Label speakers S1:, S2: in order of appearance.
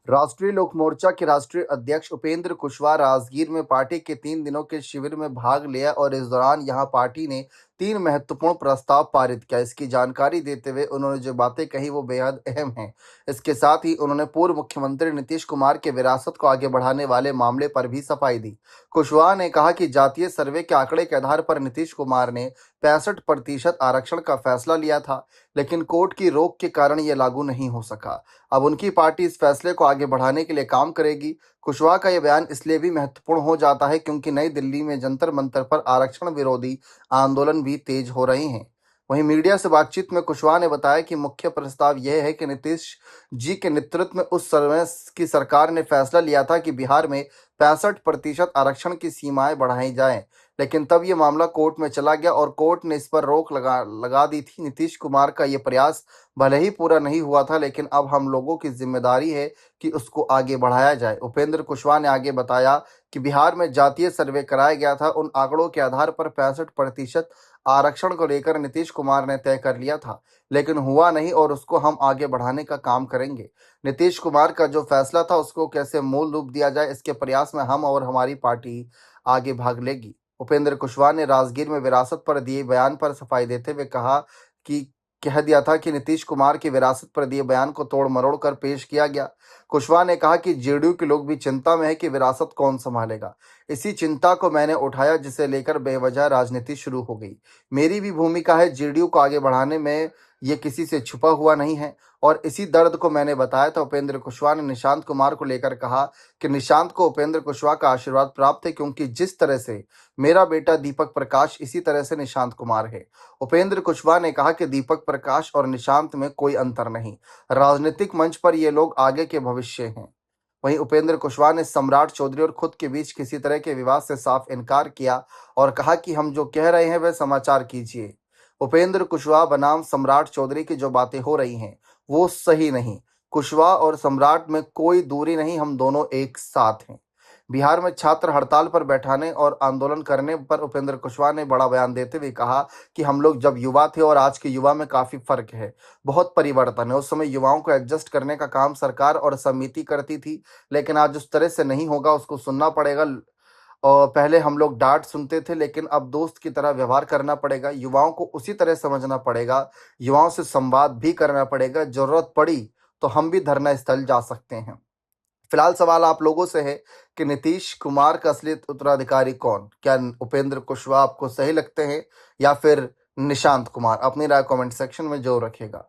S1: राष्ट्रीय लोक मोर्चा के राष्ट्रीय अध्यक्ष उपेंद्र कुशवाहा राजगीर में पार्टी के 3 दिनों के शिविर में भाग लिया और इस दौरान यहां पार्टी ने 3 महत्वपूर्ण प्रस्ताव पारित किया। इसकी जानकारी देते हुए उन्होंने जो बातें कही वो बेहद अहम हैं। इसके साथ ही उन्होंने पूर्व मुख्यमंत्री नीतीश कुमार के विरासत को आगे बढ़ाने वाले मामले पर भी सफाई दी। कुशवाहा ने कहा कि जातीय सर्वे के आंकड़े के आधार पर नीतीश कुमार ने 65% आरक्षण का फैसला लिया था, लेकिन कोर्ट की रोक के कारण यह लागू नहीं हो सका। अब उनकी पार्टी इस फैसले को आगे बढ़ाने के लिए काम करेगी। कुशवाहा का यह बयान इसलिए भी महत्वपूर्ण हो जाता है क्योंकि नई दिल्ली में जंतर मंतर पर आरक्षण विरोधी आंदोलन भी तेज हो रहे हैं। वहीं मीडिया से बातचीत में कुशवाहा ने बताया कि मुख्य प्रस्ताव यह है कि नीतीश जी के नेतृत्व में उस समय की सरकार ने फैसला लिया था कि बिहार में 65% आरक्षण की सीमाएं बढ़ाई जाएं, लेकिन तब ये मामला कोर्ट में चला गया और कोर्ट ने इस पर रोक लगा दी थी। नीतीश कुमार का ये प्रयास भले ही पूरा नहीं हुआ था, लेकिन अब हम लोगों की जिम्मेदारी है कि उसको आगे बढ़ाया जाए। उपेंद्र कुशवाहा ने आगे बताया कि बिहार में जातीय सर्वे कराया गया था। उन आंकड़ों के आधार पर 65% आरक्षण को लेकर नीतीश कुमार ने तय कर लिया था, लेकिन हुआ नहीं और उसको हम आगे बढ़ाने का काम करेंगे। नीतीश कुमार का जो फैसला था उसको कैसे मूल रूप दिया जाए, इसके प्रयास में हम और हमारी पार्टी आगे भाग लेगी। उपेंद्र कुशवाहा ने राजगीर में विरासत पर दिए बयान पर सफाई देते हुए कह दिया था कि नीतीश कुमार की विरासत पर दिए बयान को तोड़ मरोड़ कर पेश किया गया। कुशवाहा ने कहा कि जेडीयू के लोग भी चिंता में है कि विरासत कौन संभालेगा। इसी चिंता को मैंने उठाया, जिसे लेकर बेवजह राजनीति शुरू हो गई। मेरी भी भूमिका है जेडीयू को आगे बढ़ाने में, ये किसी से छुपा हुआ नहीं है और इसी दर्द को मैंने बताया था। उपेंद्र कुशवाहा ने निशांत कुमार को लेकर कहा कि निशांत को उपेंद्र कुशवाहा का आशीर्वाद प्राप्त है, क्योंकि जिस तरह से मेरा बेटा दीपक प्रकाश, इसी तरह से निशांत कुमार है। उपेंद्र कुशवाहा ने कहा कि दीपक प्रकाश और निशांत में कोई अंतर नहीं, राजनीतिक मंच पर ये लोग आगे के भविष्य हैं। वहीं उपेंद्र कुशवाहा ने सम्राट चौधरी और खुद के बीच किसी तरह के विवाद से साफ इनकार किया और कहा कि हम जो कह रहे हैं वह समाचार कीजिए। उपेंद्र कुशवाहा बनाम सम्राट चौधरी की जो बातें हो रही हैं वो सही नहीं। कुशवाहा और सम्राट में कोई दूरी नहीं, हम दोनों एक साथ हैं। बिहार में छात्र हड़ताल पर बैठाने और आंदोलन करने पर उपेंद्र कुशवाहा ने बड़ा बयान देते हुए कहा कि हम लोग जब युवा थे और आज के युवा में काफी फर्क है, बहुत परिवर्तन है। उस समय युवाओं को एडजस्ट करने का काम सरकार और समिति करती थी, लेकिन आज उस तरह से नहीं होगा, उसको सुनना पड़ेगा। और पहले हम लोग डांट सुनते थे, लेकिन अब दोस्त की तरह व्यवहार करना पड़ेगा। युवाओं को उसी तरह समझना पड़ेगा, युवाओं से संवाद भी करना पड़ेगा। जरूरत पड़ी तो हम भी धरना स्थल जा सकते हैं। फिलहाल सवाल आप लोगों से है कि नीतीश कुमार का असली उत्तराधिकारी कौन? क्या उपेंद्र कुशवाहा आपको सही लगते हैं या फिर निशांत कुमार? अपनी राय कमेंट सेक्शन में जरूर रखिएगा।